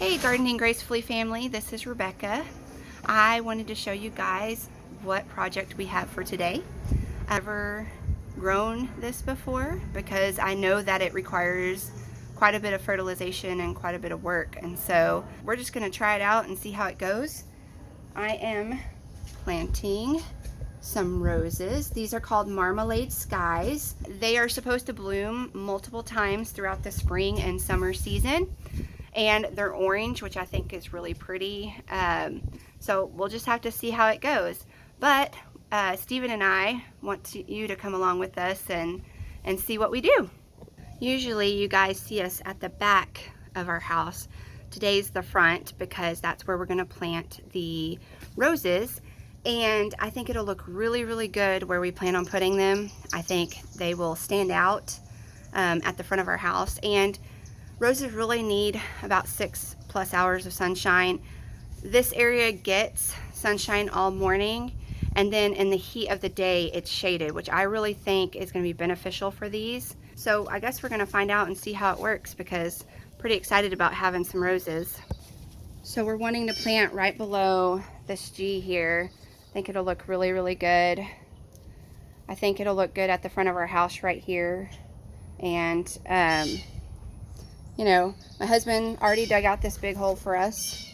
Hey Gardening Gracefully family, this is Rebecca. I wanted to show you guys what project we have for today. I've never grown this before because I know that it requires quite a bit of fertilization and quite a bit of work, and so we're just going to try it out and see how it goes. I am planting some roses. These are called Marmalade Skies. They are supposed to bloom multiple times throughout the spring and summer season, and they're orange, which I think is really pretty. So we'll just have to see how it goes. But Stephen and I want you to come along with us and see what we do. Usually you guys see us at the back of our house. Today's the front because that's where we're gonna plant the roses. And I think it'll look really, really good where we plan on putting them. I think they will stand out at the front of our house. And roses really need about 6+ hours of sunshine. This area gets sunshine all morning, and then in the heat of the day it's shaded, which I really think is going to be beneficial for these. So I guess we're going to find out and see how it works, because I'm pretty excited about having some roses. So we're wanting to plant right below this G here. I think it'll look really, really good. I think it'll look good at the front of our house right here. And you know, my husband already dug out this big hole for us,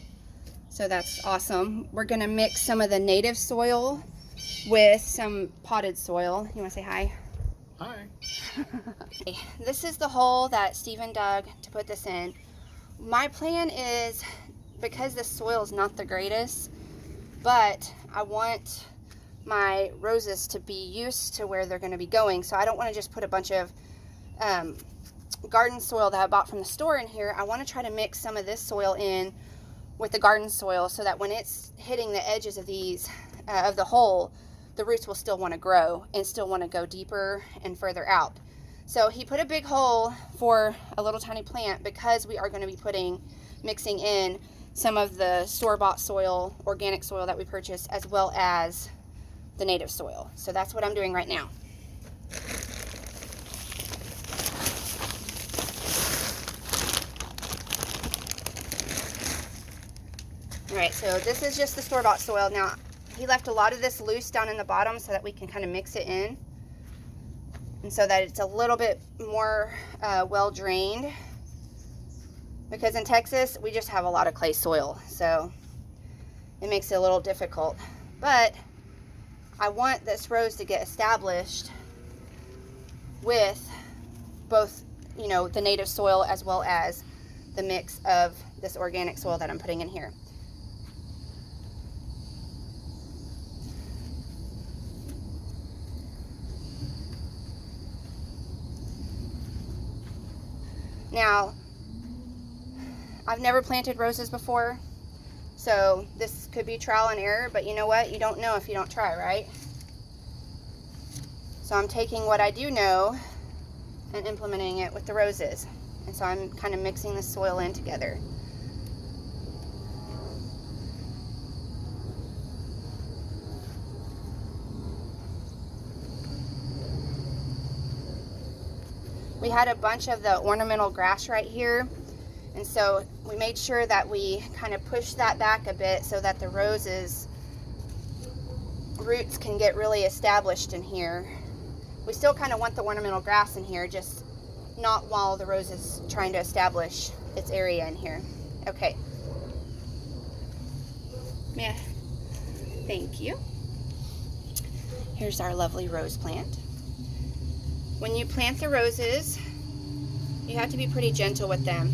so that's awesome. We're gonna mix some of the native soil with some potted soil. You wanna say hi? Hi. This is the hole that Stephen dug to put this in. My plan is, because this soil is not the greatest, but I want my roses to be used to where they're gonna be going, so I don't wanna just put a bunch of garden soil that I bought from the store in here. I want to try to mix some of this soil in with the garden soil so that when it's hitting the edges of these of the hole, the roots will still want to grow and still want to go deeper and further out. So he put a big hole for a little tiny plant because we are going to be mixing in some of the store-bought soil, organic soil that we purchased, as well as the native soil. So that's what I'm doing right now. Alright, so this is just the store-bought soil. Now, he left a lot of this loose down in the bottom so that we can kind of mix it in, and so that it's a little bit more well drained, because in Texas we just have a lot of clay soil, so it makes it a little difficult. But I want this rose to get established with both, you know, the native soil as well as the mix of this organic soil that I'm putting in here. Now, I've never planted roses before, so this could be trial and error, but you know what? You don't know if you don't try, right? So I'm taking what I do know and implementing it with the roses. And so I'm kind of mixing the soil in together. We had a bunch of the ornamental grass right here, and so we made sure that we kind of pushed that back a bit so that the roses' roots can get really established in here. We still kind of want the ornamental grass in here, just not while the rose is trying to establish its area in here. Okay. Yeah. Thank you. Here's our lovely rose plant. When you plant the roses, you have to be pretty gentle with them.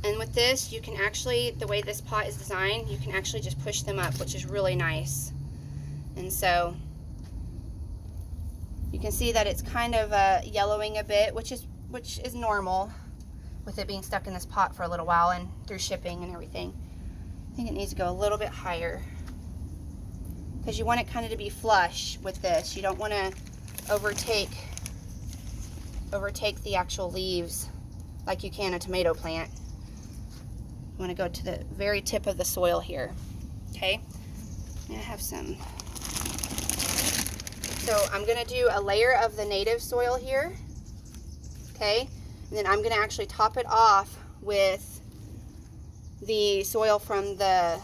And with this, you can actually, the way this pot is designed, you can actually just push them up, which is really nice. And so you can see that it's kind of yellowing a bit, which is normal with it being stuck in this pot for a little while and through shipping and everything. I think it needs to go a little bit higher, because you want it kind of to be flush with this. You don't want to overtake the actual leaves like you can a tomato plant. You want to go to the very tip of the soil here. Okay, I have some. So I'm going to do a layer of the native soil here. Okay, and then I'm going to actually top it off with the soil from the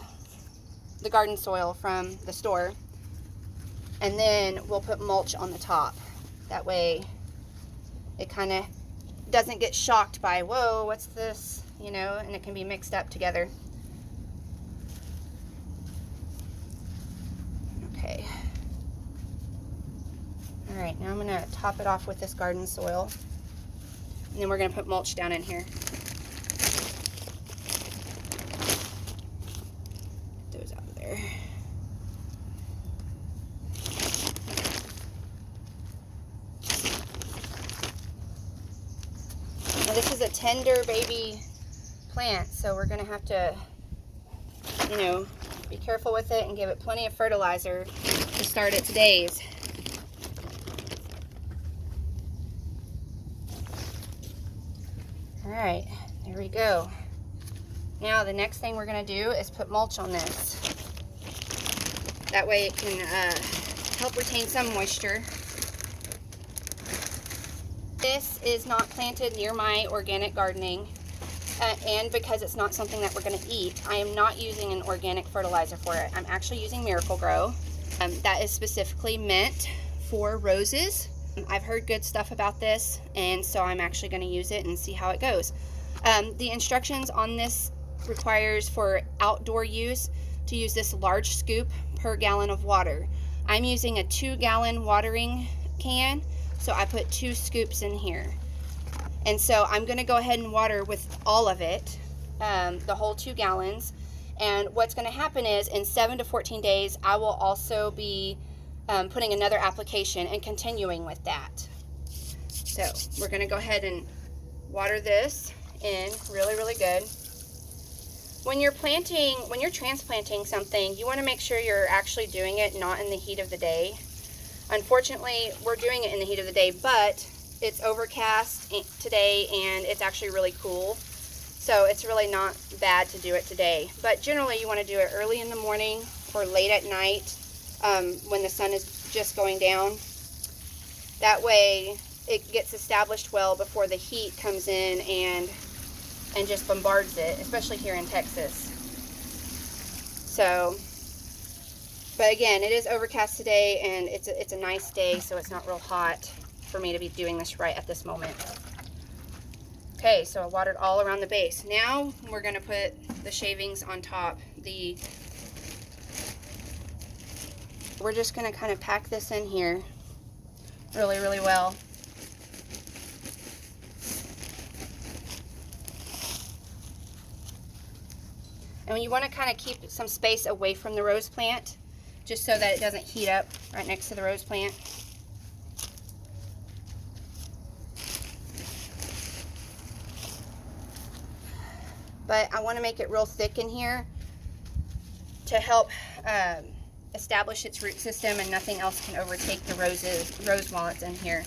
garden soil from the store, and then we'll put mulch on the top. That way it kind of doesn't get shocked by, whoa, what's this, you know, and it can be mixed up together. Okay. All right, now I'm gonna top it off with this garden soil, and then we're gonna put mulch down in here. Get those out of there. Now this is a tender baby plant, so we're gonna have to, you know, be careful with it and give it plenty of fertilizer to start its days. All right, there we go. Now the next thing we're gonna do is put mulch on this. That way it can help retain some moisture. This is not planted near my organic gardening, and because it's not something that we're gonna eat, I am not using an organic fertilizer for it. I'm actually using Miracle-Gro. That is specifically meant for roses. I've heard good stuff about this, and so I'm actually going to use it and see how it goes. The instructions on this requires for outdoor use to use this large scoop per gallon of water. I'm using a 2-gallon watering can, so I put 2 scoops in here. And so I'm going to go ahead and water with all of it, the whole 2 gallons. And what's going to happen is in 7 to 14 days, I will also be putting another application and continuing with that. So we're going to go ahead and water this in really good. When you're transplanting something, you want to make sure you're actually doing it not in the heat of the day. Unfortunately, we're doing it in the heat of the day, but it's overcast today and it's actually really cool. So it's really not bad to do it today. But generally you want to do it early in the morning or late at night, when the sun is just going down. That way it gets established well before the heat comes in and just bombards it, especially here in Texas. So, but again, it is overcast today and it's a nice day, so it's not real hot for me to be doing this right at this moment. Okay, so I watered all around the base. Now we're going to put the shavings on top. We're just going to kind of pack this in here really well. And you want to kind of keep some space away from the rose plant, just so that it doesn't heat up right next to the rose plant. But I want to make it real thick in here to help establish its root system, and nothing else can overtake the rose while it's in here.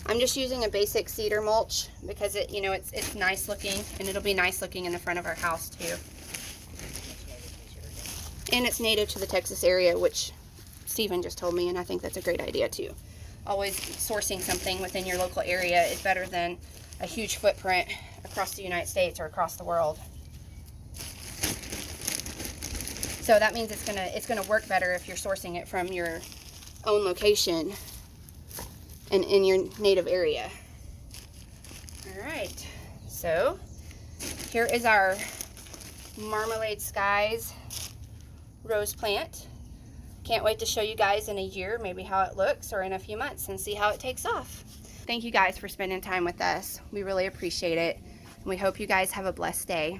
I'm just using a basic cedar mulch because it's nice looking, and it'll be nice looking in the front of our house too. And it's native to the Texas area, which Stephen just told me, and I think that's a great idea too. Always sourcing something within your local area is better than a huge footprint across the United States or across the world. So that means it's gonna work better if you're sourcing it from your own location and in your native area. All right, so here is our Marmalade Skies rose plant. Can't wait to show you guys in a year maybe how it looks, or in a few months, and see how it takes off. Thank you guys for spending time with us. We really appreciate it, and we hope you guys have a blessed day.